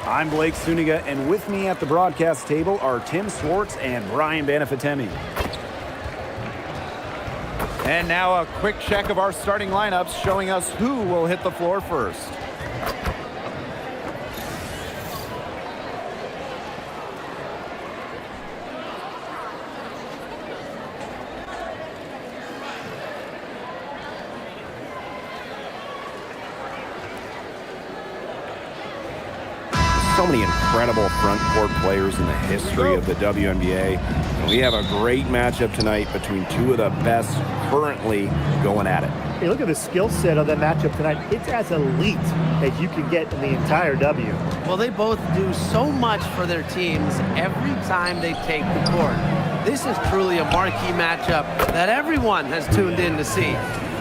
I'm Blake Suniga, and with me at the broadcast table are Tim Swartz and Brian Banafitemi. And now a quick check of our starting lineups showing us who will hit the floor first. So many incredible front court players in the history of the WNBA. And we have a great matchup tonight between two of the best currently going at it. Hey, look at the skill set of that matchup tonight. It's as elite as you can get in the entire W. Well, they both do so much for their teams every time they take the court. This is truly a marquee matchup that everyone has tuned in to see.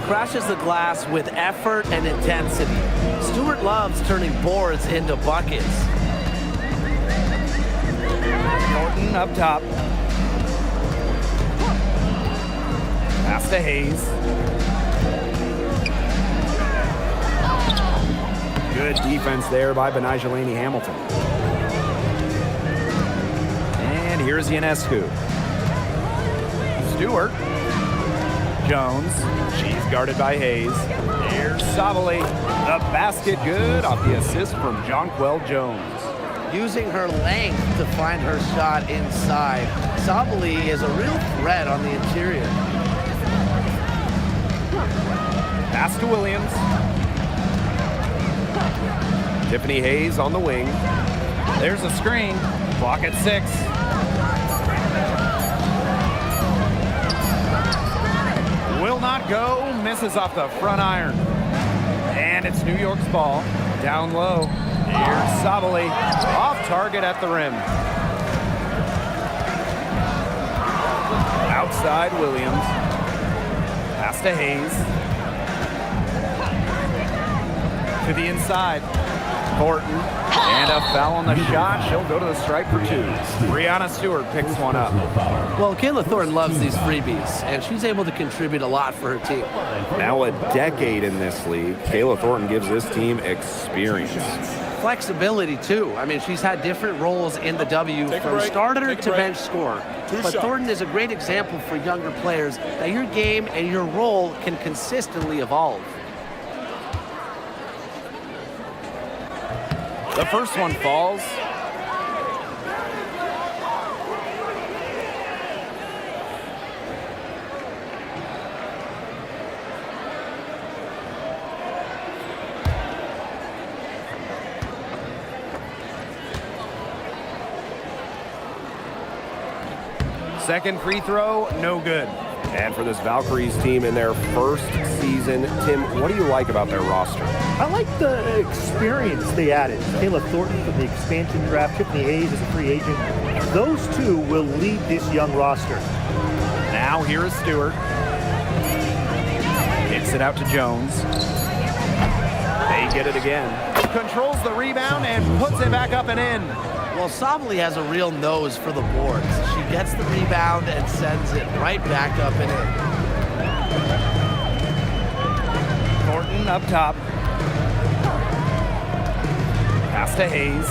Crashes the glass with effort and intensity. Stewart loves turning boards into buckets. Norton up top. Pass to Hayes. Good defense there by Benajelani Hamilton. And here's Ionescu. Stewart. Jones. She's guarded by Hayes. Here's Savali. The basket good off the assist from Jonquel Jones. Using her length to find her shot inside. Savali is a real threat on the interior. Pass to Williams. Tiffany Hayes on the wing. There's a screen. Clock at 6. Will not go. Misses off the front iron. And it's New York's ball. Down low. Here's Savali. Off target at the rim. Outside Williams. Pass to Hayes. To the inside. Thornton. And a foul on the shot. She'll go to the stripe for 2. Brianna Stewart picks one up. Well, Kayla Thornton loves these freebies, and she's able to contribute a lot for her team. Now a decade in this league, Kayla Thornton gives this team experience. Flexibility, too. I mean, she's had different roles in the W from starter to bench scorer. But Thornton is a great example for younger players that your game and your role can consistently evolve. The first one falls. Second free throw, no good. And for this Valkyries team in their first season, Tim, what do you like about their roster? I like the experience they added. Kayla Thornton from the expansion draft, Tiffany Hayes as a free agent. Those two will lead this young roster. Now here is Stewart. Kicks it out to Jones. They get it again. Controls the rebound and puts it back up and in. Well, Savali has a real nose for the boards. She gets the rebound and sends it right back up and in. Thornton up top. Pass to Hayes.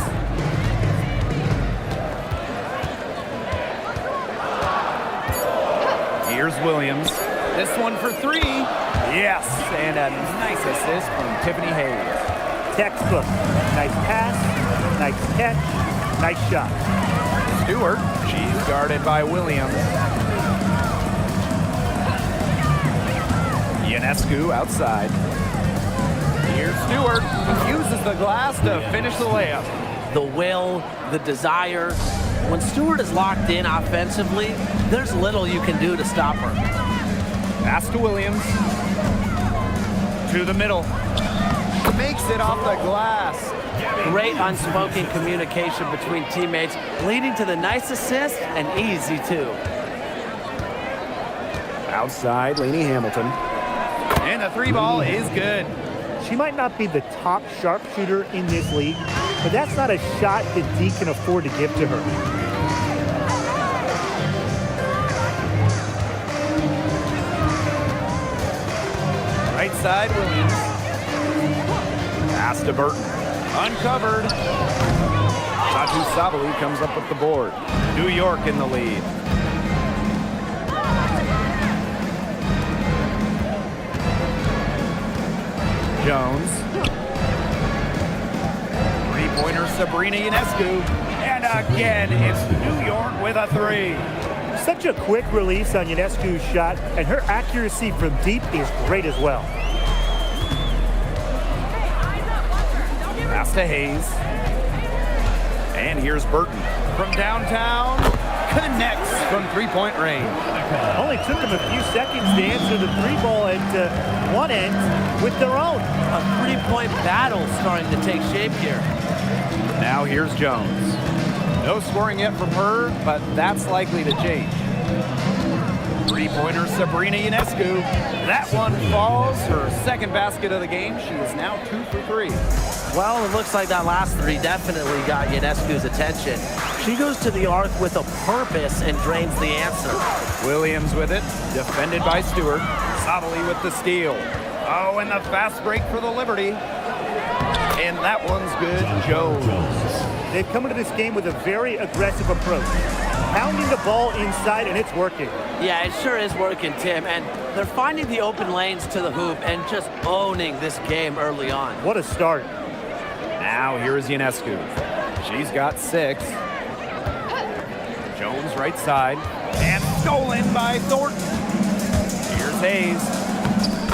Here's Williams. This one for 3. Yes, and a nice assist from Tiffany Hayes. Textbook. Nice pass, nice catch. Nice shot. Stewart, she's guarded by Williams. Ionescu outside. Here's Stewart, uses the glass to finish the layup. The will, the desire. When Stewart is locked in offensively, there's little you can do to stop her. Pass to Williams. To the middle. Makes it off the glass. Great unspoken communication between teammates, leading to the nice assist and easy too. Outside, Lainey Hamilton. And the 3 ball is good. She might not be the top sharpshooter in this league, but that's not a shot that D can afford to give to her. Right side, Williams. Pass to Burton. Uncovered. Sabali comes up with the board. New York in the lead. Jones. Three-pointer Sabrina Ionescu. And again, it's New York with a three. Such a quick release on Ionescu's shot, and her accuracy from deep is great as well. Pass to Hayes. And here's Burton. From downtown, connects from three-point range. Only took them a few seconds to answer the three ball at one end with their own. A three-point battle starting to take shape here. Now here's Jones. No scoring yet from her, but that's likely to change. Three-pointer Sabrina Ionescu. That one falls. Her second basket of the game. She is now 2 for 3. Well, it looks like that last three definitely got Ionescu's attention. She goes to the arc with a purpose and drains the answer. Williams with it, defended by Stewart. Sabali with the steal. Oh, and the fast break for the Liberty. And that one's good, Jones. They've come into this game with a very aggressive approach. Pounding the ball inside, and it's working. Yeah, it sure is working, Tim. And they're finding the open lanes to the hoop and just owning this game early on. What a start. Now here's Ionescu. She's got 6. Jones right side. And stolen by Thornton. Here's Hayes.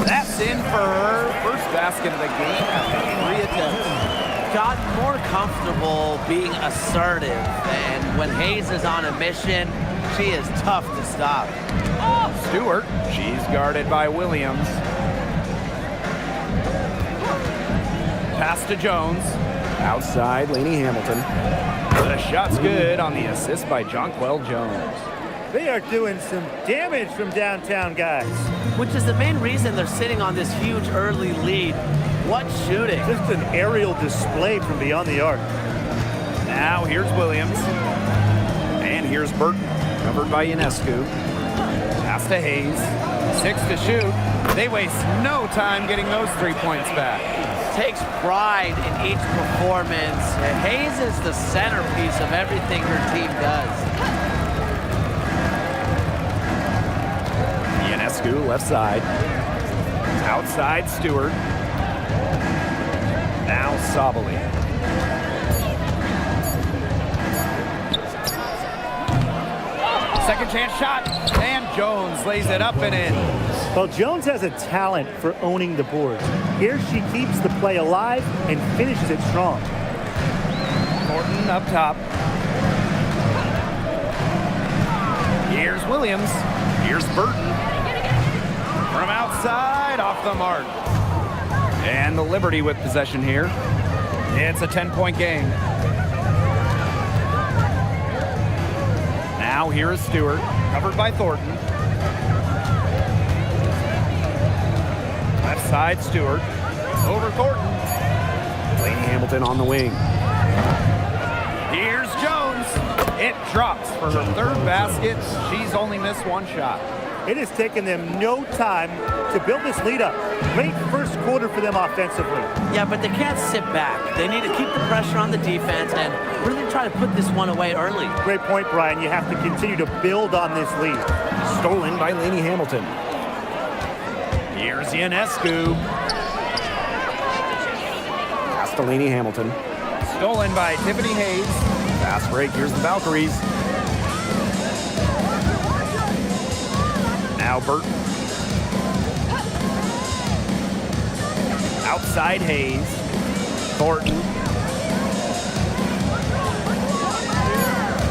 That's in for her first basket of the game after 3 attempts. Got more comfortable being assertive, and when Hayes is on a mission, she is tough to stop. Stewart, she's guarded by Williams. Pass to Jones. Outside, Lainey Hamilton. The shot's good on the assist by Jonquel Jones. They are doing some damage from downtown, guys. Which is the main reason they're sitting on this huge early lead. What shooting. Just an aerial display from beyond the arc. Now here's Williams. And here's Burton, covered by Ionescu. Pass to Hayes. 6 to shoot. They waste no time getting those 3 points back. Takes pride in each performance. Hayes is the centerpiece of everything her team does. Ionescu, left side. Outside, Stewart. Now Sabali. Second chance shot, and Jones lays it up and in. Well, Jones has a talent for owning the boards. Here she keeps the play alive and finishes it strong. Thornton up top. Here's Williams. Here's Burton. From outside, off the mark. And the Liberty with possession here. It's a 10-point game. Now here is Stewart, covered by Thornton. Left side, Stewart. Over Thornton. Lainey Hamilton on the wing. Here's Jones. It drops for her third basket. She's only missed 1 shot. It has taken them no time to build this lead up. Great first quarter for them offensively. Yeah, but they can't sit back. They need to keep the pressure on the defense and really try to put this one away early. Great point, Brian. You have to continue to build on this lead. Stolen by Lainey Hamilton. Here's Ionescu. Pass to Lainey Hamilton. Stolen by Tiffany Hayes. Fast break. Here's the Valkyries. Now Burton. Outside Hayes. Thornton.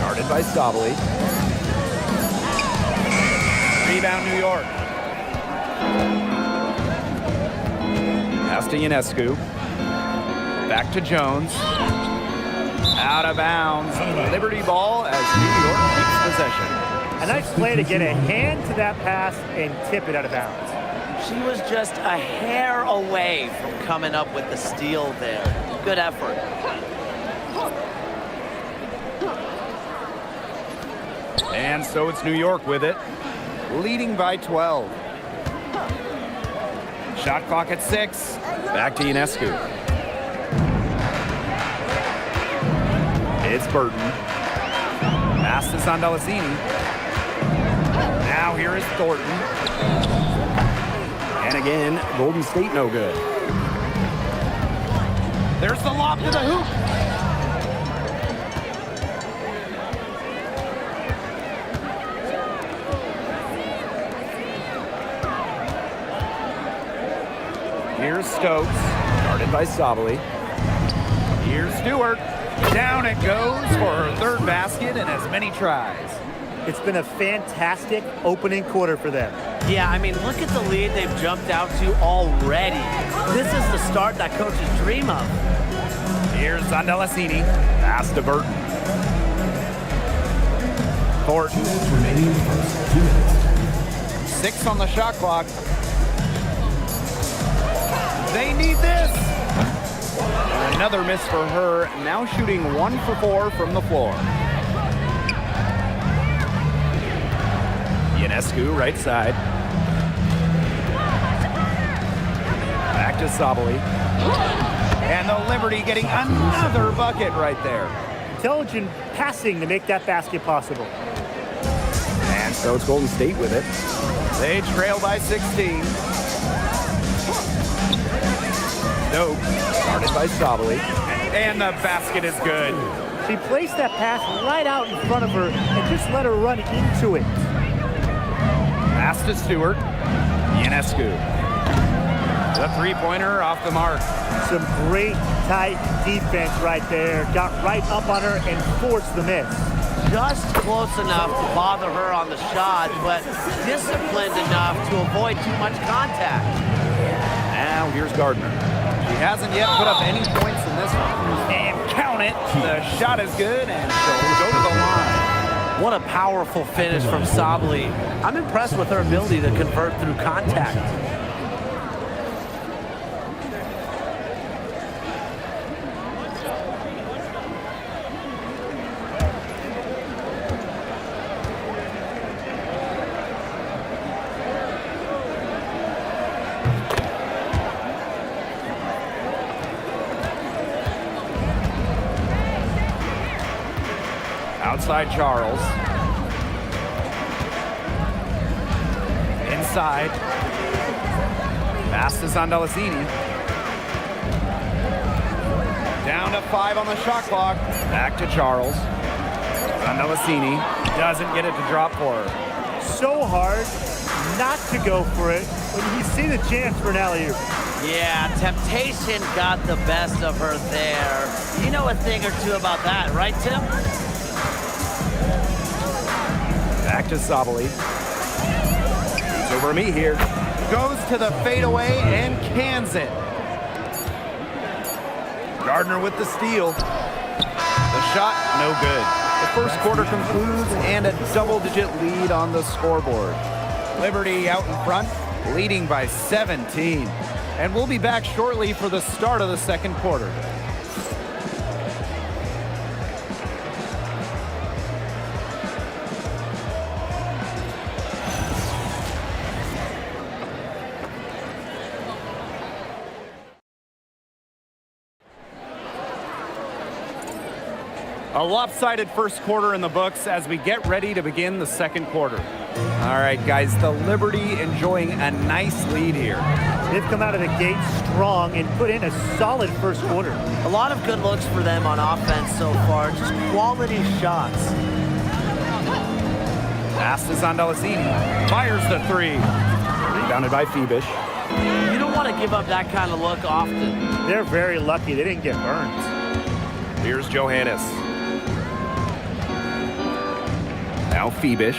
Guarded by Sabali. Rebound New York. Pass to Ionescu. Back to Jones. Out of bounds. Liberty ball as New York keeps possession. A nice play to get a hand to that pass and tip it out of bounds. She was just a hair away from coming up with the steal there. Good effort. And so it's New York with it, leading by 12. Shot clock at 6. Back to Ionescu. It's Burton. Pass to Sandalacini. Now here is Thornton. And again, Golden State no good. There's the lob to the hoop. Here's Stokes, guarded by Sabali. Here's Stewart. Down it goes for her third basket and as many tries. It's been a fantastic opening quarter for them. Yeah, I mean, look at the lead they've jumped out to already. This is the start that coaches dream of. Here's Sandalacini. Pass to Burton. Thornton. 6 on the shot clock. They need this. And another miss for her. Now shooting 1 for 4 from the floor. Ionescu, right side. Back to Sabali. And the Liberty getting another bucket right there. Intelligent passing to make that basket possible. And so it's Golden State with it. They trail by 16. Nope. Guarded by Sabali. And the basket is good. She placed that pass right out in front of her and just let her run into it. Pass to Stewart. Ionescu. The three-pointer off the mark. Some great tight defense right there. Got right up on her and forced the miss. Just close enough to bother her on the shot, but disciplined enough to avoid too much contact. Now here's Gardner. She hasn't yet put up any points in this one. And count it. The shot is good, and she'll go to the line. What a powerful finish from Sabali. I'm impressed with her ability to convert through contact. Outside Charles. Inside. Pass to Sandalacini. Down to 5 on the shot clock. Back to Charles. Sandalacini doesn't get it to drop for her. So hard not to go for it when you see the chance for an alley-oop. Yeah, temptation got the best of her there. You know a thing or two about that, right, Tim? Back to Sabali. He's over me here. Goes to the fadeaway and cans it. Gardner with the steal. The shot, no good. The first quarter concludes and a double-digit lead on the scoreboard. Liberty out in front, leading by 17. And we'll be back shortly for the start of the second quarter. A lopsided first quarter in the books as we get ready to begin the second quarter. All right, guys, the Liberty enjoying a nice lead here. They've come out of the gate strong and put in a solid first quarter. A lot of good looks for them on offense so far, just quality shots. Pass to Sandalacini. Fires the 3. Rebounded by Phoebish. You don't want to give up that kind of look often. They're very lucky they didn't get burned. Here's Johannes. Now Phoebish.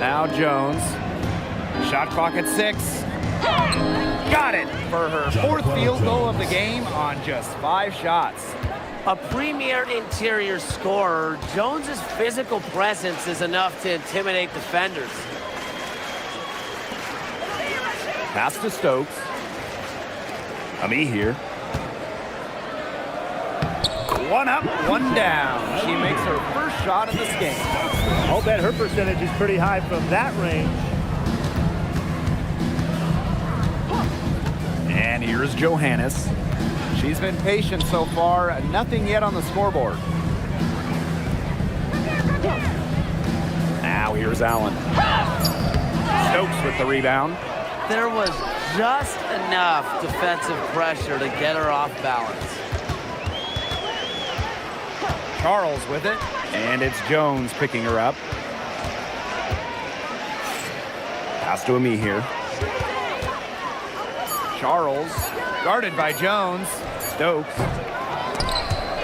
Now Jones. Shot clock at 6. Got it for her 4th field goal of the game on just 5 shots. A premier interior scorer, Jones's physical presence is enough to intimidate defenders. Pass to Stokes. Me here. 1 up, 1 down. She makes her first shot of this game. I'll bet her percentage is pretty high from that range. And here's Johannes. She She's been patient so far. Nothing yet on the scoreboard. Now here's Allen. Stokes with the rebound. There was just enough defensive pressure to get her off balance. Charles with it. And it's Jones picking her up. Pass to ME here. Charles, guarded by Jones. Stokes.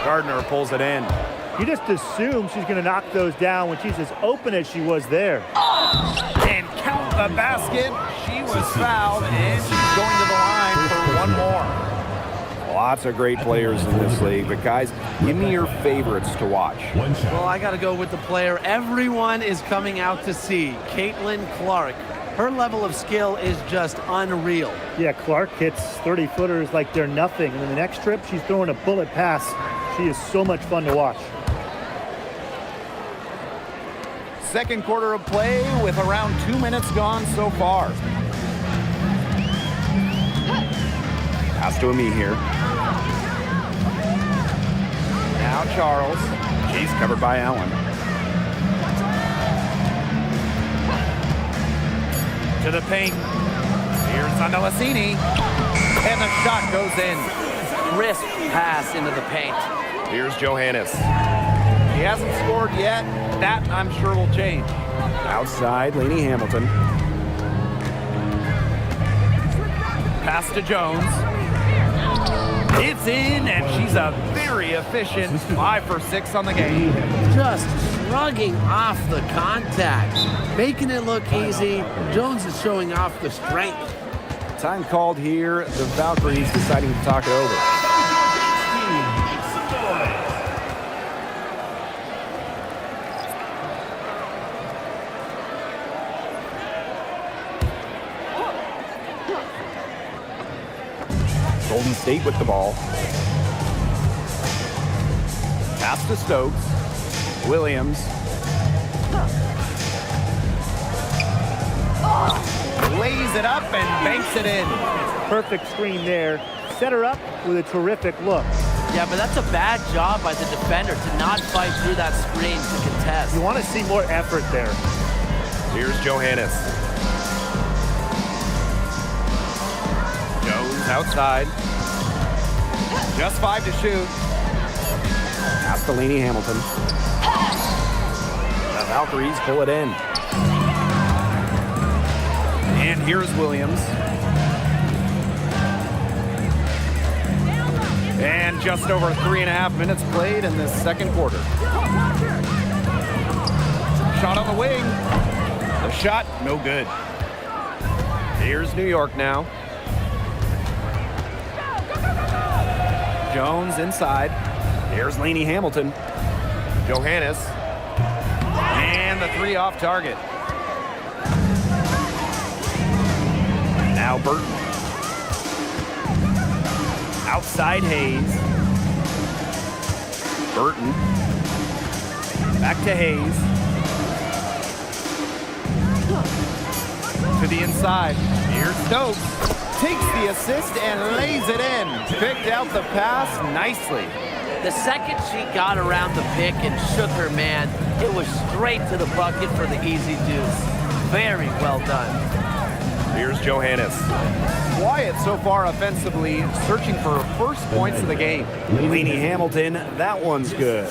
Gardner pulls it in. You just assume she's going to knock those down when she's as open as she was there. And count the basket. She was fouled, and she's going to the line for one more. Lots of great players in this league, but guys, give me your favorites to watch. Well, I got to go with the player everyone is coming out to see, Caitlin Clark. Her level of skill is just unreal. Yeah, Clark hits 30-footers like they're nothing. And then the next trip, she's throwing a bullet pass. She is so much fun to watch. Second quarter of play with around 2 minutes gone so far. Pass to ME here. Now Charles. She's covered by Allen. To the paint. Here's Andalacini. And the shot goes in. Crisp pass into the paint. Here's Johannes. He hasn't scored yet. That, I'm sure, will change. Outside, Lainey Hamilton. Pass to Jones. It's in, and she's a very efficient 5 for 6 on the game. Just shrugging off the contact, making it look easy. Jones is showing off the strength. Time called here. The Valkyries deciding to talk it over. Golden State with the ball. Pass to Stokes. Williams. Lays it up and banks it in. Perfect screen there. Set her up with a terrific look. Yeah, but that's a bad job by the defender to not fight through that screen to contest. You want to see more effort there. Here's Johannes. Jones outside. Just 5 to shoot. Pass to Lainey Hamilton. The Valkyries pull it in. And here's Williams. And just over 3.5 minutes played in this second quarter. Shot on the wing. The shot, no good. Here's New York now. Jones inside. Here's Lainey Hamilton. Johannes. And the 3 off target. Now Burton. Outside Hayes. Burton. Back to Hayes. To the inside. Here's Stokes. Takes the assist and lays it in. Picked out the pass nicely. The second she got around the pick and shook her man, it was straight to the bucket for the easy deuce. Very well done. Here's Johannes. Quiet so far offensively, searching for her first points of the game. Lainey Hamilton, that one's good.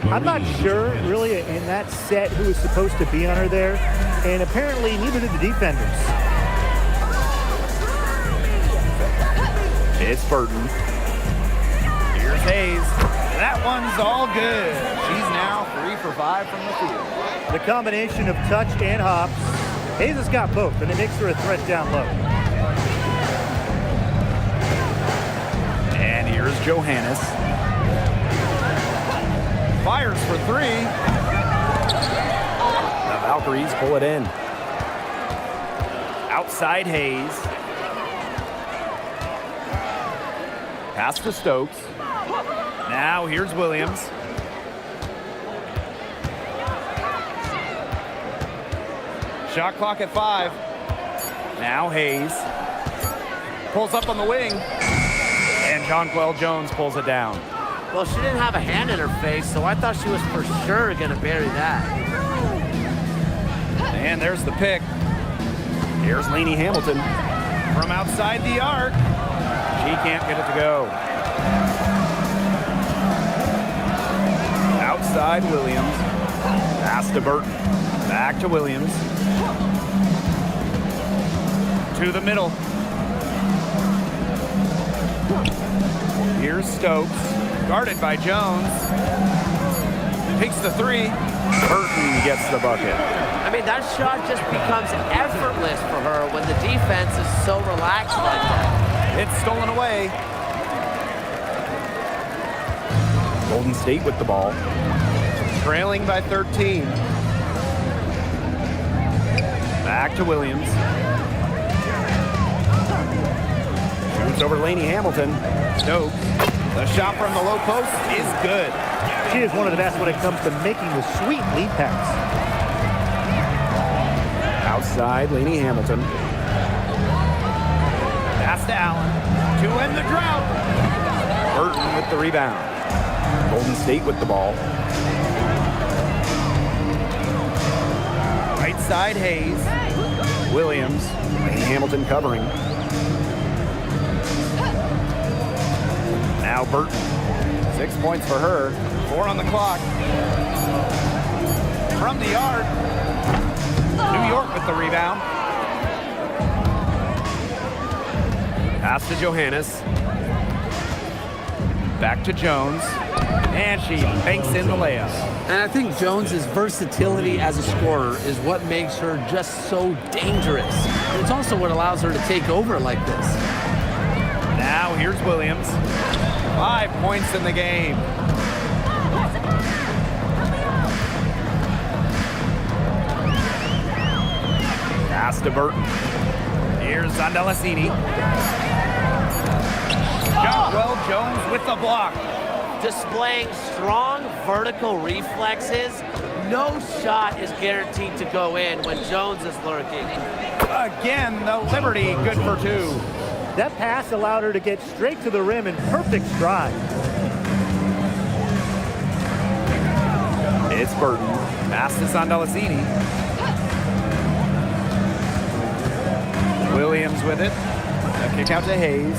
I'm not sure, really, in that set who was supposed to be on her there, and apparently neither did the defenders. It's Burton. Here's Hayes. That one's all good. She's now 3 for 5 from the field. The combination of touch and hops. Hayes has got both, and it makes her a threat down low. And here's Johannes. Fires for 3. The Valkyries pull it in. Outside Hayes. Pass to Stokes. Now here's Williams. Shot clock at 5. Now Hayes. Pulls up on the wing. And And Jonquel Jones pulls it down. Well, she didn't have a hand in her face, so I thought she was for sure going to bury that. And there's the pick. Here's Lainey Hamilton from outside the arc. She can't get it to go. Outside Williams. Pass to Burton. Back to Williams. To the middle. Here's Stokes. Guarded by Jones. Takes the three. Burton gets the bucket. I mean, that shot just becomes effortless for her when the defense is so relaxed like that. It's stolen away. Golden State with the ball. Trailing by 13. Back to Williams. Shoots over Lainey Hamilton. Stokes. The shot from the low post is good. She is one of the best when it comes to making the sweet lead pass. Outside, Lainey Hamilton. Pass to Allen. To end the drought. Burton with the rebound. Golden State with the ball. Right side, Hayes. Williams. Lainey Hamilton covering. Now Burton. 6 points for her. 4 on the clock. From the arc. New York with the rebound. Pass to Johannes. Back to Jones. And she banks in the layup. And I think Jones's versatility as a scorer is what makes her just so dangerous. It's also what allows her to take over like this. Now here's Williams. 5 points in the game. Pass to Burton. Here's Zandalasini. Jonquel Jones with the block. Displaying strong vertical reflexes. No shot is guaranteed to go in when Jones is lurking. Again, the Liberty good for 2. That pass allowed her to get straight to the rim in perfect stride. It's Burton. Pass to Zandalasini. Williams with it. A kick out to Hayes.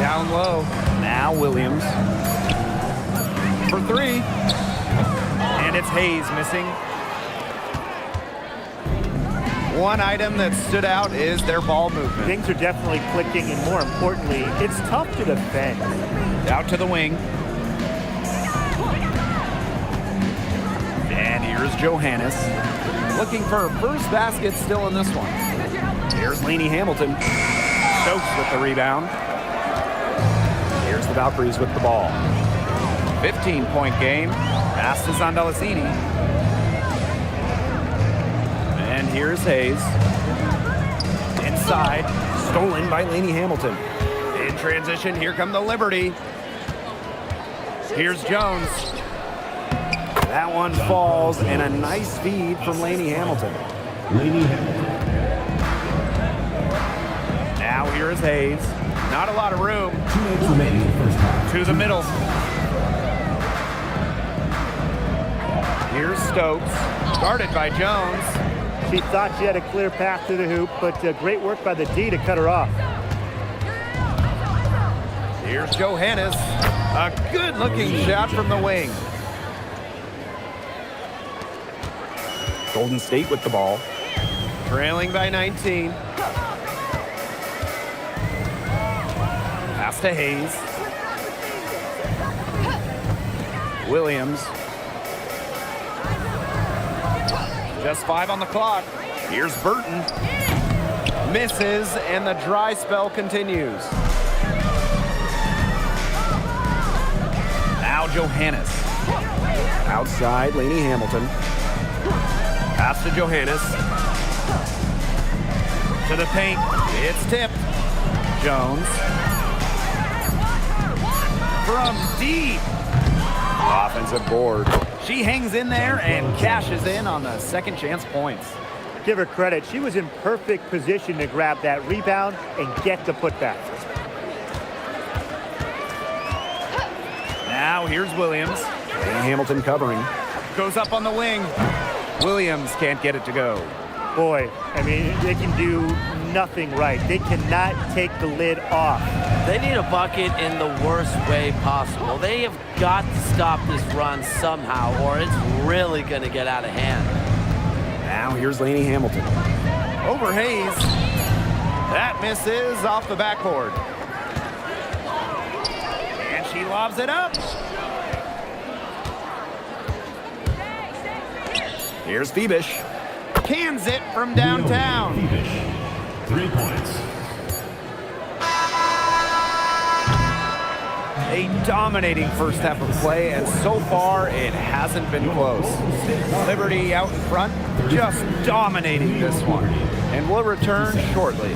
Down low. Now Williams. For 3. And it's Hayes missing. One item that stood out is their ball movement. Things are definitely clicking, and more importantly, it's tough to defend. Out to the wing. And here's Johannes. Looking for her first basket still in this one. Here's Lainey Hamilton. Stokes with the rebound. Here's the Valkyries with the ball. 15-point game. Pass to Zandalasini. And here's Hayes. Inside. Stolen by Lainey Hamilton. In transition, here come the Liberty. Here's Jones. That one falls, and a nice feed from Lainey Hamilton. Now here is Hayes. Not a lot of room. 2 minutes remaining in the first half. To the middle. Here's Stokes. Guarded by Jones. She thought she had a clear path to the hoop, but great work by the D to cut her off. Here's Johannes. A good-looking shot from the wing. Golden State with the ball. Trailing by 19. Pass to Hayes. Williams. Just 5 on the clock. Here's Burton. Misses, and the dry spell continues. Now Johannes. Outside, Lainey Hamilton. Pass to Johannes. To the paint. It's tipped. Jones. From deep. Offensive board. She hangs in there and cashes in on the second chance points. Give her credit. She was in perfect position to grab that rebound and get the putback. Now here's Williams. And Hamilton covering. Goes up on the wing. Williams can't get it to go. Boy, I mean, they can do nothing right. They cannot take the lid off. They need a bucket in the worst way possible. They have got to stop this run somehow, or it's really going to get out of hand. Now here's Lainey Hamilton. Over Hayes. That misses off the backboard. And she lobs it up. Here's Phoebish. Cans it from downtown. Phoebish, 3 points. A dominating first half of play, and so far it hasn't been close. Liberty out in front, just dominating this one. And we'll return shortly.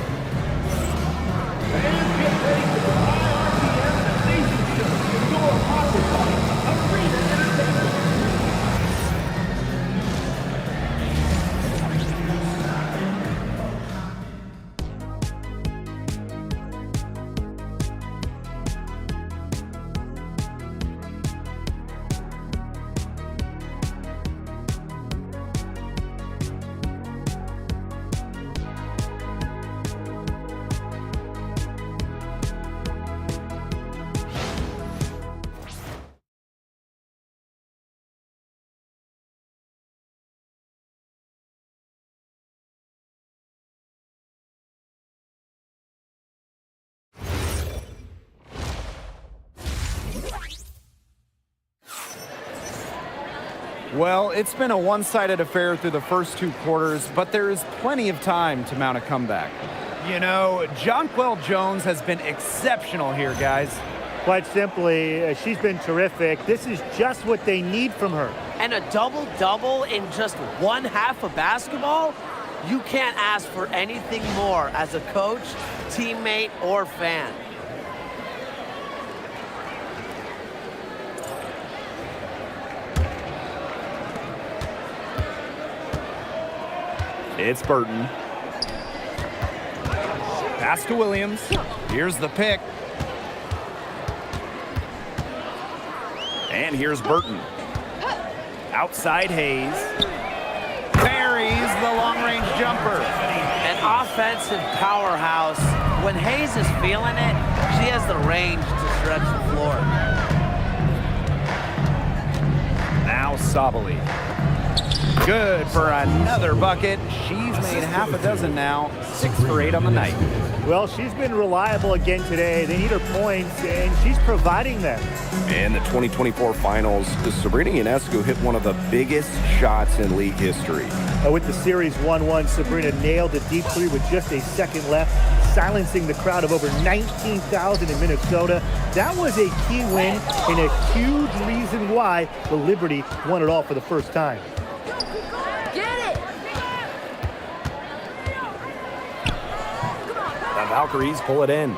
Well, it's been a one-sided affair through the first 2 quarters, but there is plenty of time to mount a comeback. You know, Jonquel Jones has been exceptional here, guys. Quite simply, she's been terrific. This is just what they need from her. And a double-double in just one half of basketball? You can't ask for anything more as a coach, teammate, or fan. It's Burton. Pass to Williams. Here's the pick. And here's Burton. Outside Hayes. Buries the long-range jumper. An offensive powerhouse. When Hayes is feeling it, she has the range to stretch the floor. Now Sabali. Good for another bucket. She's made half a dozen now, 6 for 8 on the night. Well, she's been reliable again today. They need her points, and she's providing them. In the 2024 finals, Sabrina Ionescu hit one of the biggest shots in league history. With the series 1-1, Sabrina nailed a deep three with just a second left, silencing the crowd of over 19,000 in Minnesota. That was a key win and a huge reason why the Liberty won it all for the first time. The Valkyries pull it in.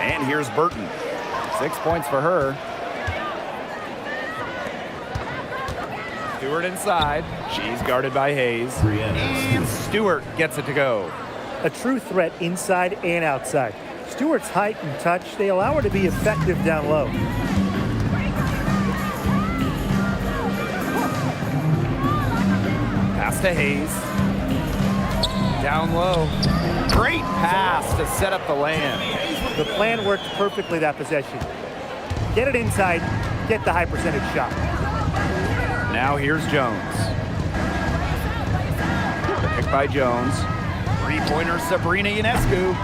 And here's Burton. 6 points for her. Stewart inside. She's guarded by Hayes. And Stewart gets it to go. A true threat inside and outside. Stewart's height and touch, they allow her to be effective down low. Pass to Hayes. Down low. Great pass to set up the land. The plan worked perfectly that possession. Get it inside, get the high percentage shot. Now here's Jones. Picked by Jones. Three-pointer Sabrina Ionescu.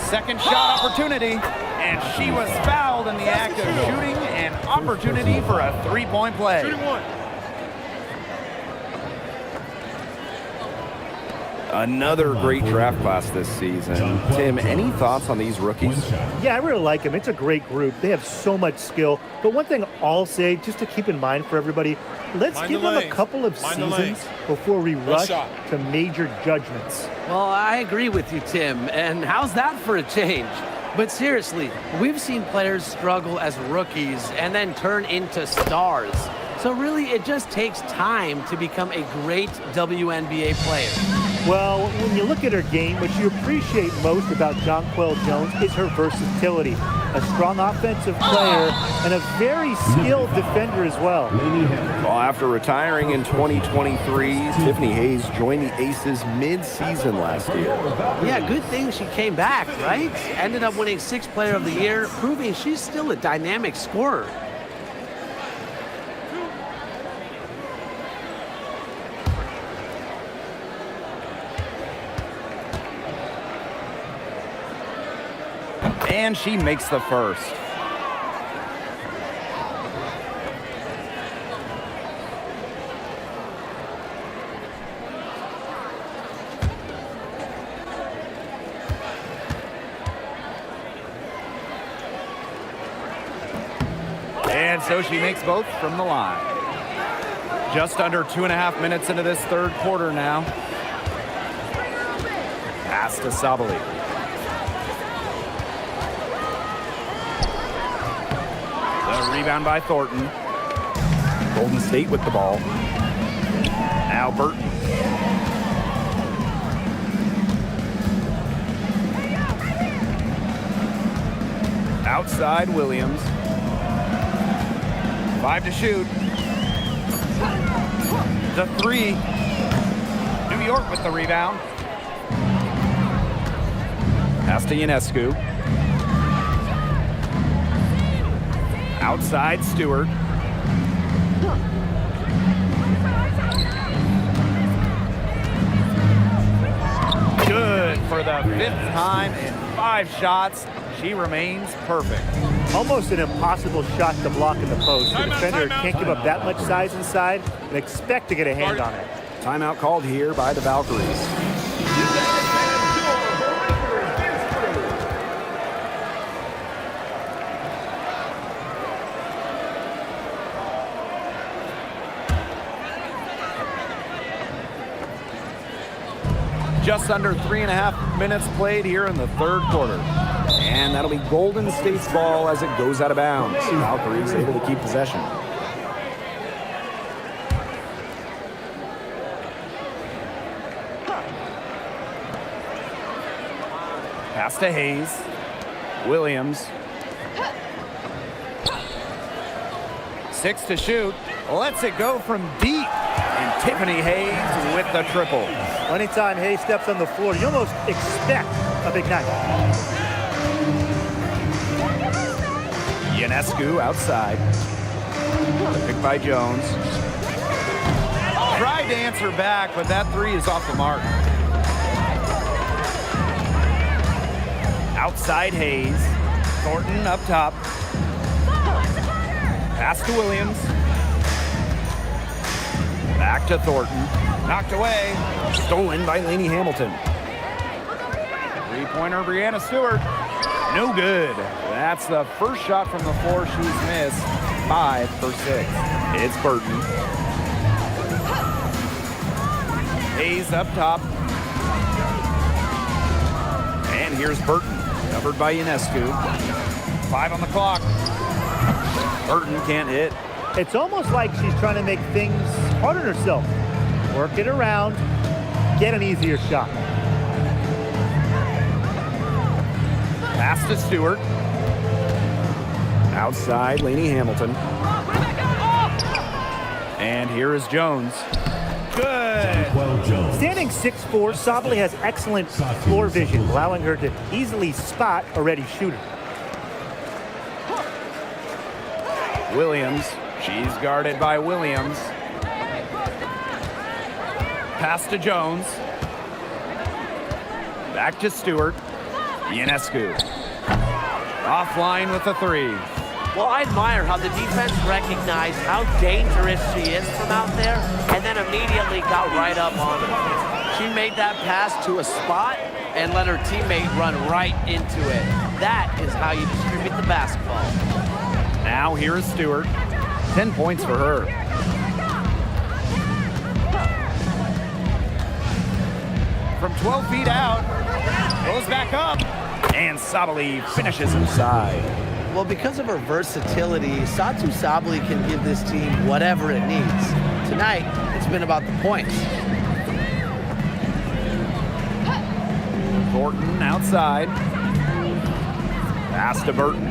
Second shot opportunity, and she was fouled in the act of shooting. An opportunity for a three-point play. Another great draft class this season. Tim, any thoughts on these rookies? Yeah, I really like them. It's a great group. They have so much skill. But one thing I'll say, just to keep in mind for everybody, let's give them a couple of seasons before we rush to major judgments. Well, I agree with you, Tim. And how's that for a change? But seriously, we've seen players struggle as rookies and then turn into stars. So really, it just takes time to become a great WNBA player. Well, when you look at her game, what you appreciate most about Jonquel Jones is her versatility. A strong offensive player and a very skilled defender as well. Well, after retiring in 2023, Tiffany Hayes joined the Aces mid-season last year. Yeah, good thing she came back, right? Ended up winning 6th Player of the Year, proving she's still a dynamic scorer. And she makes the first. And so she makes both from the line. Just under 2.5 minutes into this third quarter now. Pass to Sabali. The rebound by Thornton. Golden State with the ball. Now Burton. Outside Williams. 5 to shoot. The 3. New York with the rebound. Pass to Ionescu. Outside Stewart. Good for the 5th time in 5 shots. She remains perfect. Almost an impossible shot to block in the post. The defender can't give up that much size inside and expect to get a hand on it. Timeout called here by the Valkyries. Just under 3.5 minutes played here in the third quarter. And that'll be Golden State's ball as it goes out of bounds. Valkyries able to keep possession. Pass to Hayes. Williams. 6 to shoot. Lets it go from deep. And Tiffany Hayes with the triple. Anytime Hayes steps on the floor, you almost expect a big night. Ionescu outside. The pick by Jones. Tried to answer back, but that 3 is off the mark. Outside Hayes. Thornton up top. Pass to Williams. Back to Thornton. Knocked away. Stolen by Lainey Hamilton. 3-pointer Brianna Stewart. No good. That's the first shot from the floor she's missed. 5 for 6. It's Burton. Hayes up top. And here's Burton. Covered by Ionescu. 5 on the clock. Burton can't hit. It's almost like she's trying to make things hard on herself. Work it around, get an easier shot. Pass to Stewart. Outside, Lainey Hamilton. And here is Jones. Good. Standing 6'4", Sabali has excellent floor vision, allowing her to easily spot a ready shooter. Williams. She's guarded by Williams. Pass to Jones. Back to Stewart. Ionescu. Offline with the 3. Well, I admire how the defense recognized how dangerous she is from out there and then immediately got right up on her. She made that pass to a spot and let her teammate run right into it. That is how you distribute the basketball. Now here is Stewart. 10 points for her. From 12 feet out, goes back up, and Sabali finishes inside. Well, because of her versatility, Satou Sabali can give this team whatever it needs. Tonight, it's been about the points. Thornton outside. Pass to Burton.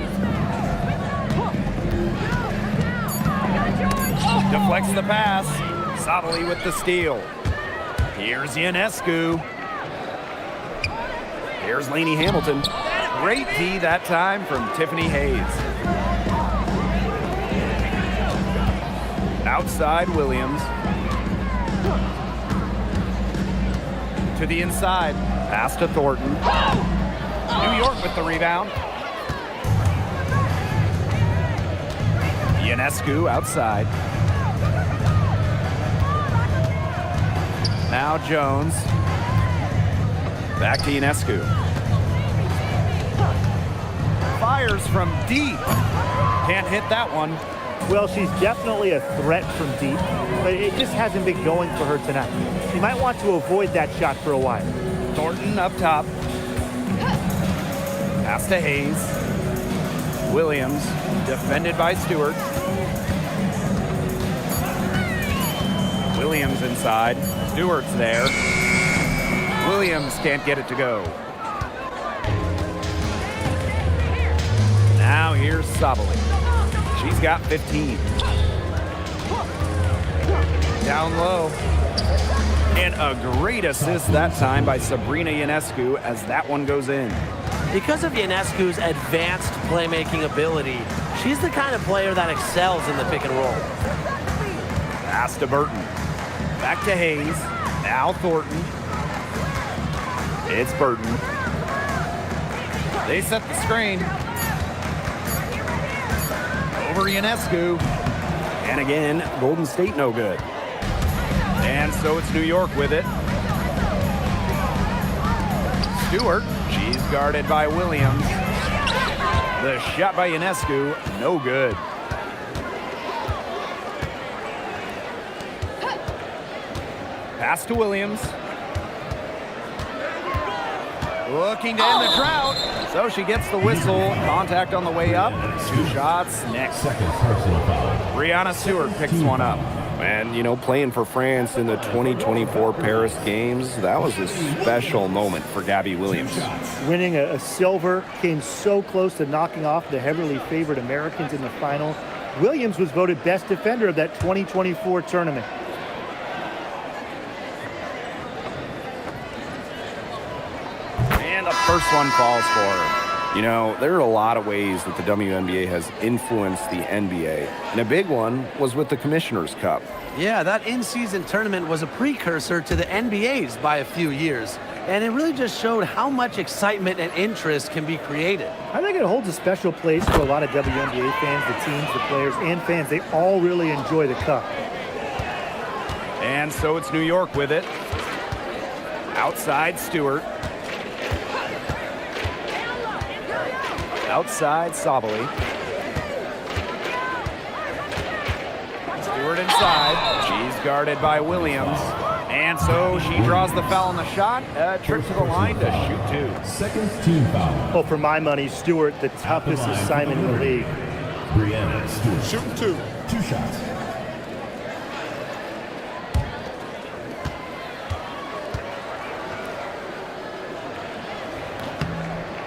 Deflects the pass. Sabali with the steal. Here's Ionescu. Here's Lainey Hamilton. Great D that time from Tiffany Hayes. Outside Williams. To the inside. Pass to Thornton. New York with the rebound. Ionescu outside. Now Jones. Back to Ionescu. Fires from deep. Can't hit that one. Well, she's definitely a threat from deep, but it just hasn't been going for her tonight. She might want to avoid that shot for a while. Thornton up top. Pass to Hayes. Williams, defended by Stewart. Williams inside. Stewart's there. Williams can't get it to go. Now here's Sabali. She's got 15. Down low. And a great assist that time by Sabrina Ionescu as that one goes in. Because of Ionescu's advanced playmaking ability, she's the kind of player that excels in the pick and roll. Pass to Burton. Back to Hayes. Now Thornton. It's Burton. They set the screen. Over Ionescu. And again, Golden State no good. And so it's New York with it. Stewart, she's guarded by Williams. The shot by Ionescu, no good. Pass to Williams. Looking to end the drought. So she gets the whistle. Contact on the way up. 2 shots next. Second personal foul. Brianna Stewart picks one up. And, you know, playing for France in the 2024 Paris Games, that was a special moment for Gabby Williams. Winning a silver, came so close to knocking off the heavily favored Americans in the final. Williams was voted best defender of that 2024 tournament. And the first one falls for her. You know, there are a lot of ways that the WNBA has influenced the NBA, and a big one was with the Commissioner's Cup. Yeah, that in-season tournament was a precursor to the NBA's by a few years, and it really just showed how much excitement and interest can be created. I think it holds a special place for a lot of WNBA fans, the teams, the players, and fans. They all really enjoy the cup. And so it's New York with it. Outside Stewart. Outside Sabali. Stewart inside. She's guarded by Williams. And so she draws the foul on the shot. Trip to the line to shoot 2. Second team foul. Oh, for my money, Stewart, the toughest assignment in the league. Brianna Stewart. Shooting 2. 2 shots.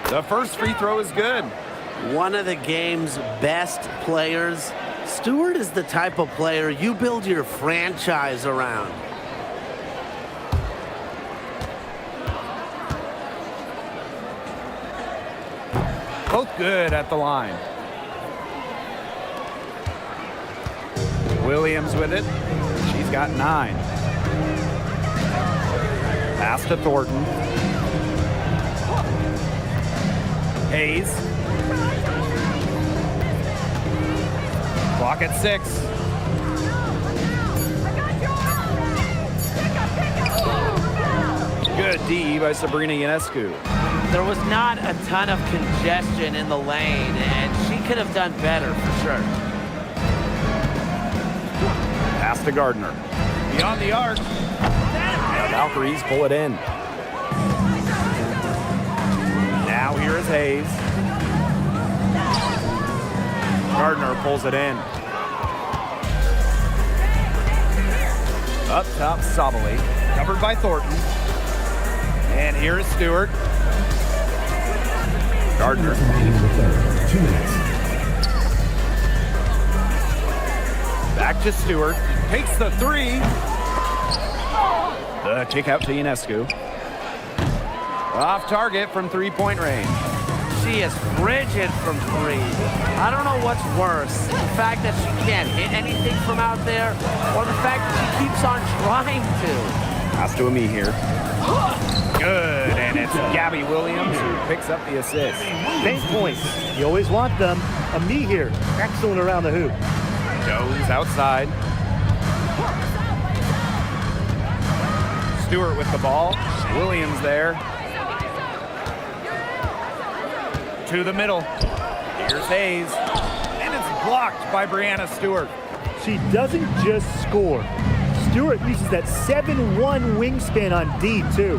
The first free throw is good. One of the game's best players. Stewart is the type of player you build your franchise around. Both good at the line. Williams with it. She's got 9. Pass to Thornton. Hayes. Clock at 6. Good D by Sabrina Ionescu. There was not a ton of congestion in the lane, and she could have done better for sure. Pass to Gardner. Beyond the arc. The Valkyries pull it in. Now here is Hayes. Gardner pulls it in. Up top, Sabali. Covered by Thornton. And here is Stewart. Gardner. 2 minutes. Back to Stewart. Takes the three. The kick out to Ionescu. Off target from three-point range. She is frigid from three. I don't know what's worse, the fact that she can't hit anything from out there, or the fact that she keeps on trying to. Pass to ME here. Good, and it's Gabby Williams who picks up the assist. Bank points. You always want them. ME here. Excellent around the hoop. Jones outside. Stewart with the ball. Williams there. To the middle. Here's Hayes. And it's blocked by Brianna Stewart. She doesn't just score. Stewart uses that 7'1" wingspan on D, too.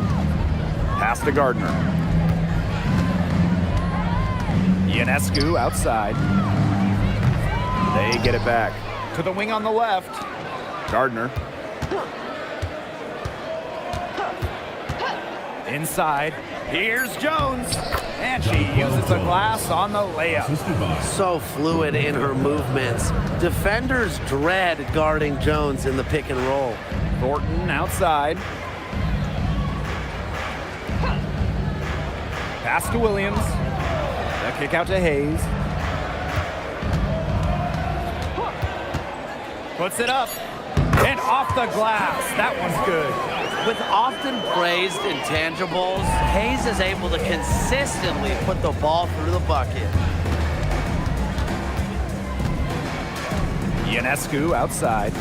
Pass to Gardner. Ionescu outside. They get it back. To the wing on the left. Gardner. Inside. Here's Jones. And she uses the glass on the layup. So fluid in her movements. Defenders dread guarding Jones in the pick and roll. Thornton outside. Pass to Williams. The kick out to Hayes. Puts it up. And off the glass. That one's good. With often praised intangibles, Hayes is able to consistently put the ball through the bucket. Ionescu outside.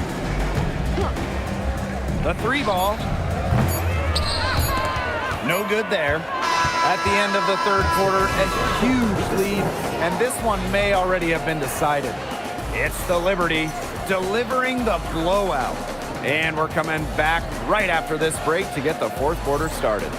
The three ball. No good there. At the end of the third quarter, a huge lead, and this one may already have been decided. It's the Liberty delivering the blowout. And we're coming back right after this break to get the fourth quarter started.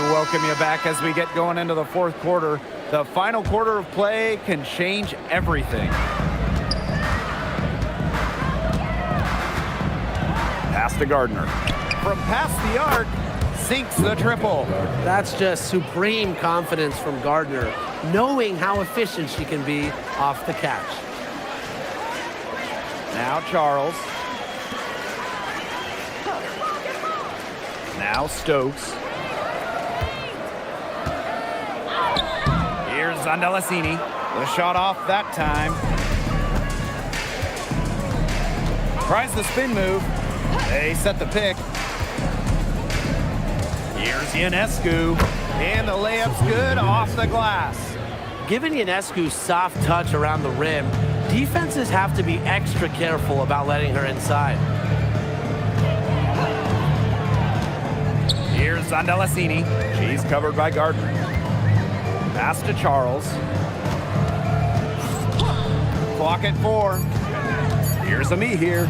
Welcome you back as we get going into the fourth quarter. The final quarter of play can change everything. Pass to Gardner. From past the arc, sinks the triple. That's just supreme confidence from Gardner, knowing how efficient she can be off the catch. Now Charles. Now Stokes. Here's Zandalasini. The shot off that time. Tries the spin move. They set the pick. Here's Ionescu. And the layup's good off the glass. Given Ionescu's soft touch around the rim, defenses have to be extra careful about letting her inside. Here's Zandalasini. She's covered by Gardner. Pass to Charles. Clock at 4. Here's ME here.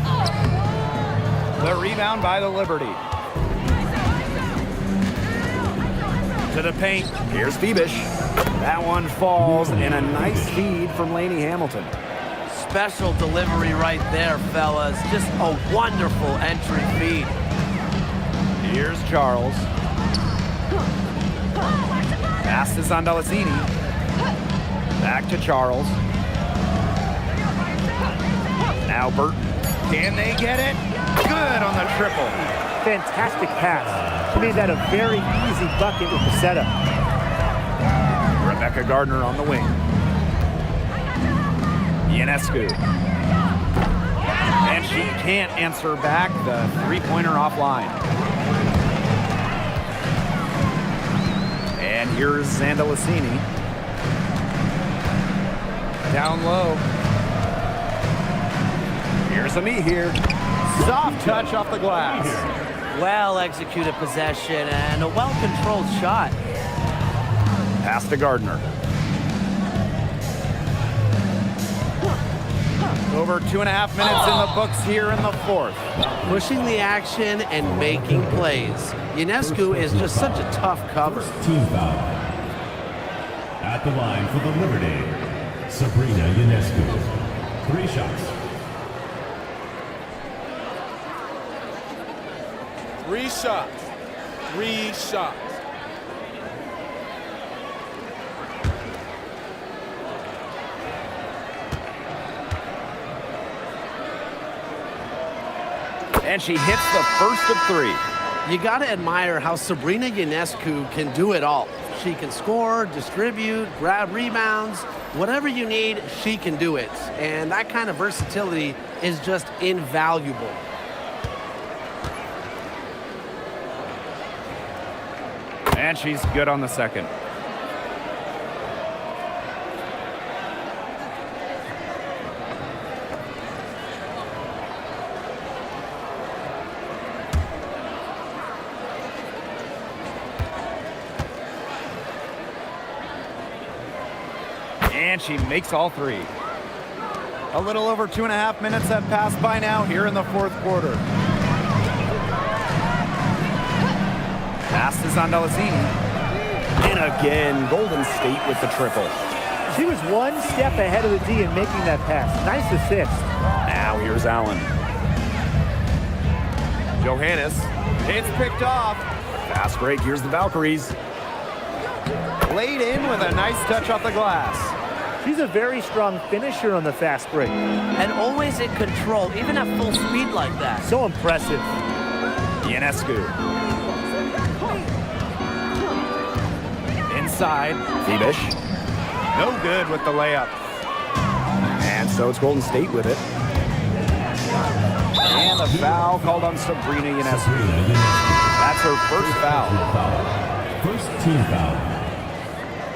The rebound by the Liberty. To the paint. Here's Phoebish. That one falls, and a nice feed from Lainey Hamilton. Special delivery right there, fellas. Just a wonderful entry feed. Here's Charles. Pass to Zandalasini. Back to Charles. Now Burton. Can they get it? Good on the triple. Fantastic pass. She made that a very easy bucket with the setup. Rebecca Gardner on the wing. Ionescu. And she can't answer back the three-pointer offline. And here's Zandalicini. Down low. Here's a me here. Soft touch off the glass. Well executed possession and a well-controlled shot. Pass to Gardner. Over 2.5 minutes in the books here in the fourth. Pushing the action and making plays. Ionescu is just such a tough cover. Team foul. At the line for the Liberty, Sabrina Ionescu. 3 shots. 3 shots. 3 shots. And she hits the first of 3. You got to admire how Sabrina Ionescu can do it all. She can score, distribute, grab rebounds. Whatever you need, she can do it. And that kind of versatility is just invaluable. And she's good on the second. And she makes all 3. A little over 2.5 minutes have passed by now here in the fourth quarter. Pass to Zandalicini. And again, Golden State with the triple. She was 1 step ahead of the D in making that pass. Nice assist. Now here's Allen. Johannes. It's picked off. Fast break. Here's the Valkyries. Laid in with a nice touch off the glass. She's a very strong finisher on the fast break. And always in control, even at full speed like that. So impressive. Ionescu. Inside. Fibish. No good with the layup. And so it's Golden State with it. And a foul called on Sabrina Ionescu. That's her first foul. First team foul.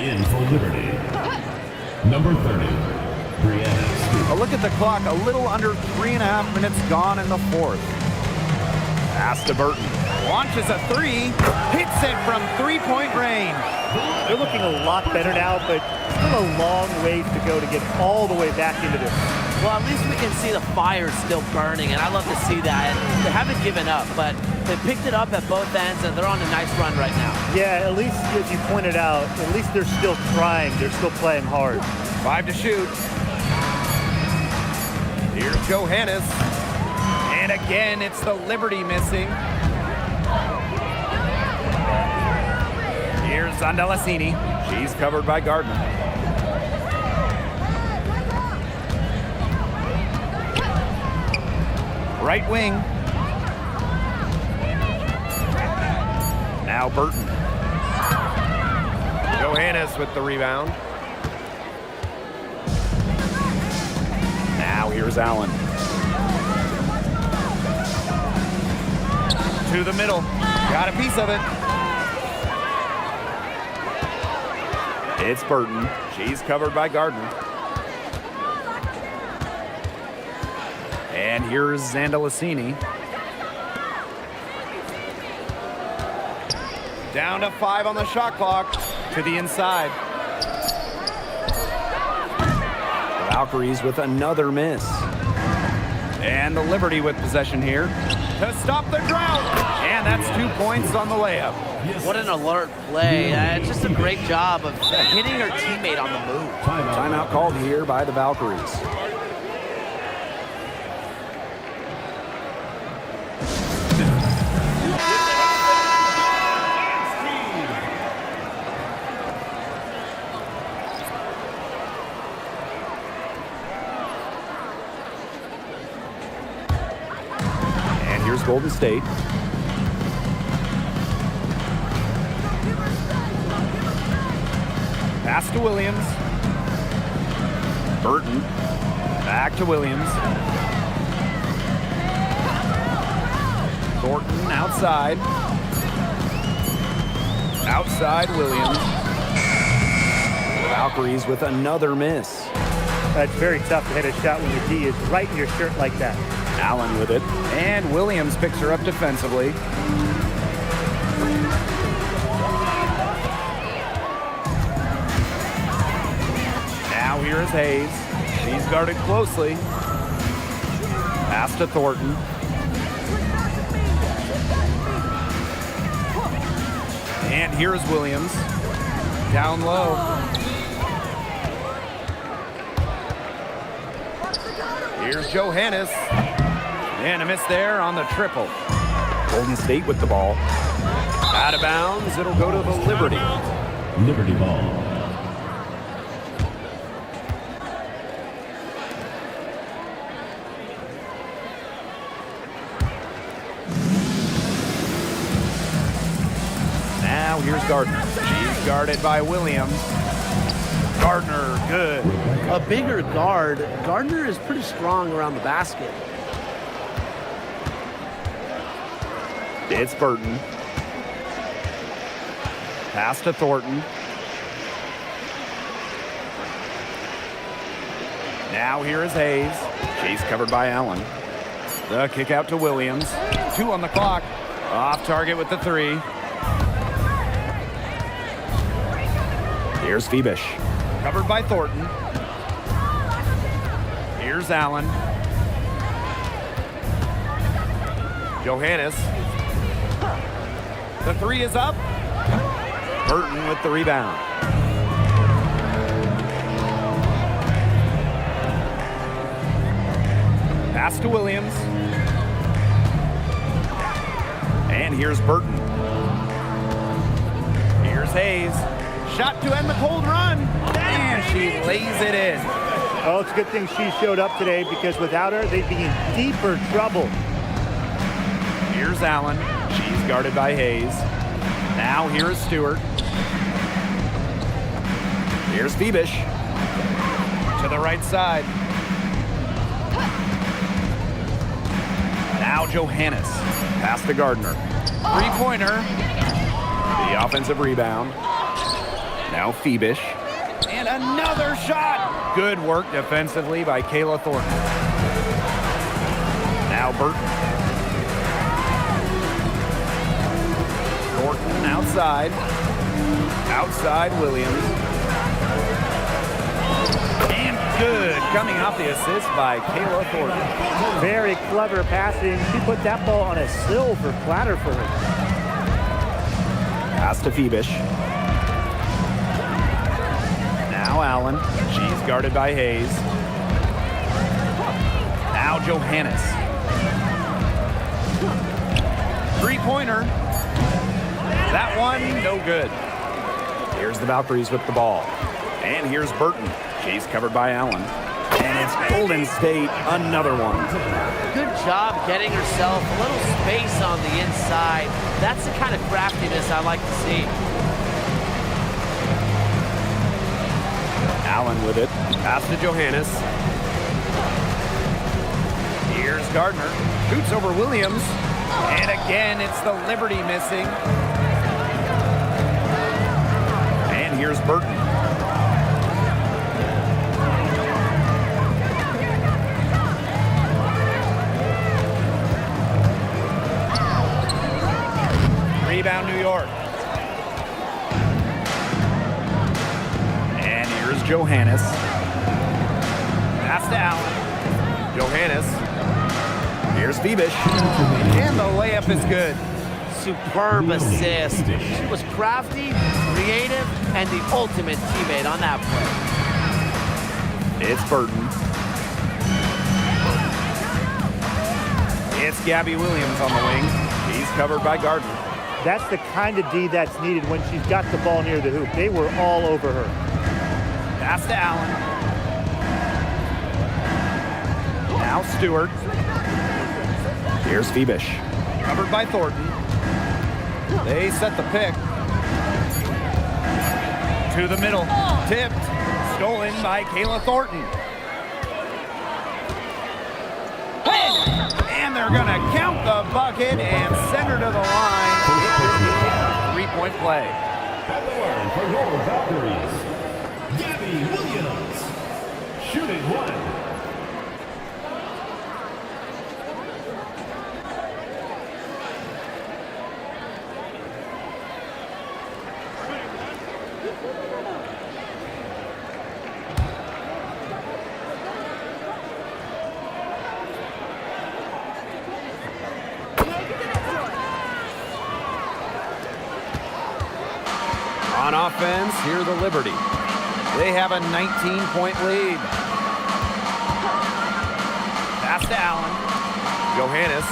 In for Liberty. Number 30, Brianna. A look at the clock. A little under 3.5 minutes gone in the fourth. Pass to Burton. Launches a 3. Hits it from 3-point range. They're looking a lot better now, but still a long ways to go to get all the way back into this. Well, at least we can see the fire still burning, and I love to see that. And they haven't given up, but they picked it up at both ends, and they're on a nice run right now. Yeah, at least, as you pointed out, at least they're still trying. They're still playing hard. 5 to shoot. Here's Johannes. And again, it's the Liberty missing. Here's Zandalicini. She's covered by Gardner. Right wing. Now Burton. Johannes with the rebound. Now here's Allen. To the middle. Got a piece of it. It's Burton. She's covered by Gardner. And here's Zandalicini. Down to 5 on the shot clock. To the inside. The Valkyries with another miss. And the Liberty with possession here to stop the drought. And that's 2 points on the layup. What an alert play. Just a great job of hitting her teammate on the move. Timeout called here by the Valkyries. And here's Golden State. Pass to Williams. Burton. Back to Williams. Thornton outside. Outside Williams. The Valkyries with another miss. That's very tough to hit a shot when your D is right in your shirt like that. Allen with it. And Williams picks her up defensively. Now here is Hayes. She's guarded closely. Pass to Thornton. And here's Williams. Down low. Here's Johannes. And a miss there on the triple. Golden State with the ball. Out of bounds. It'll go to the Liberty. Liberty ball. Now here's Gardner. She's guarded by Williams. Gardner, good. A bigger guard. Gardner is pretty strong around the basket. It's Burton. Pass to Thornton. Now here is Hayes. She's covered by Allen. The kick out to Williams. 2 on the clock. Off target with the 3. Here's Phoebish. Covered by Thornton. Here's Allen. Johannes. The 3 is up. Burton with the rebound. Pass to Williams. And here's Burton. Here's Hayes. Shot to end the cold run. And she lays it in. Oh, it's a good thing she showed up today because without her, they'd be in deeper trouble. Here's Allen. She's guarded by Hayes. Now here's Stewart. Here's Phoebish. To the right side. Now Johannes. Pass to Gardner. 3-pointer. The offensive rebound. Now Phoebish. And another shot. Good work defensively by Kayla Thornton. Now Burton. Thornton outside. Outside Williams. And good. Coming off the assist by Kayla Thornton. Very clever passing. She put that ball on a silver platter for her. Pass to Phoebish. Now Allen. She's guarded by Hayes. Now Johannes. 3-pointer. That one, no good. Here's the Valkyries with the ball. And here's Burton. She's covered by Allen. And it's Golden State, another one. Good job getting herself a little space on the inside. That's the kind of craftiness I like to see. Allen with it. Pass to Johannes. Here's Gardner. Shoots over Williams. And again, it's the Liberty missing. And here's Burton. Rebound New York. And here's Johannes. Pass to Allen. Johannes. Here's Phoebish. And the layup is good. Superb assist. She was crafty, creative, and the ultimate teammate on that play. It's Burton. It's Gabby Williams on the wing. She's covered by Gardner. That's the kind of D that's needed when she's got the ball near the hoop. They were all over her. Pass to Allen. Now Stewart. Here's Phoebish. Covered by Thornton. They set the pick. To the middle. Tipped. Stolen by Kayla Thornton. And they're going to count the bucket and send her to the line. 3-point play. one for your Valkyries, Gabby Williams. Shooting one. On offense, here the Liberty. They have a 19-point lead. Pass to Allen. Johannes.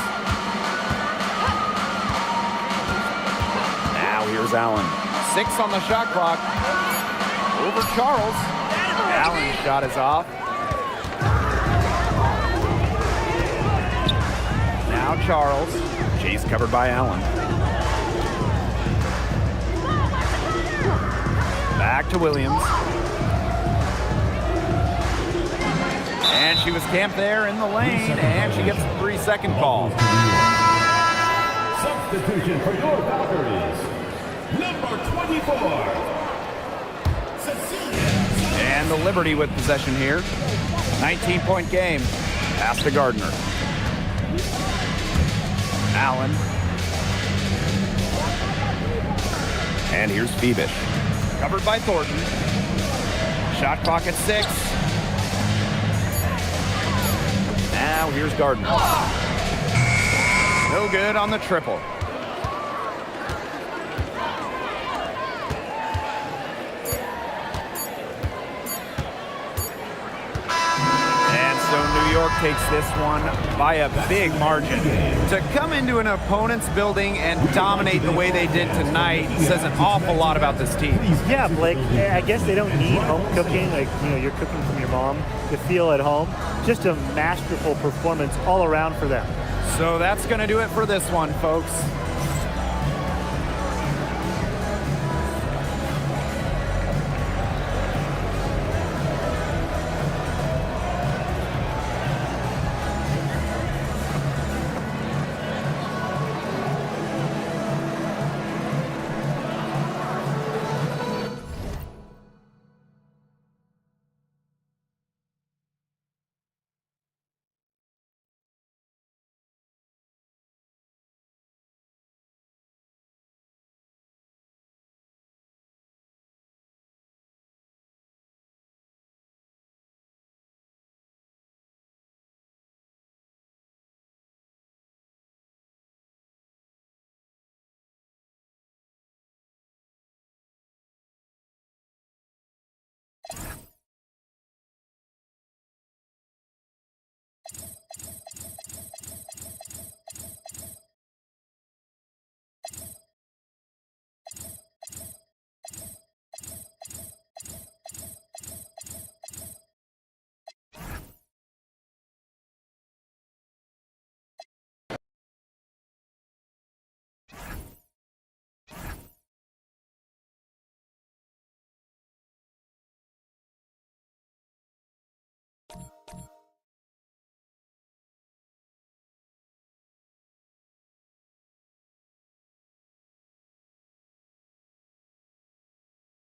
Now here's Allen. 6 on the shot clock. Over Charles. Allen's shot is off. Now Charles. She's covered by Allen. Back to Williams. And she was camped there in the lane, and she gets a 3-second call. Substitution for your Valkyries, number 24. And the Liberty with possession here. 19-point game. Pass to Gardner. Allen. And here's Phoebish. Covered by Thornton. Shot clock at 6. Now here's Gardner. No good on the triple. And so New York takes this one by a big margin. To come into an opponent's building and dominate the way they did tonight says an awful lot about this team. Yeah, Blake, I guess they don't need home cooking, like, you're cooking from your mom, to feel at home. Just a masterful performance all around for them. So that's going to do it for this one, folks.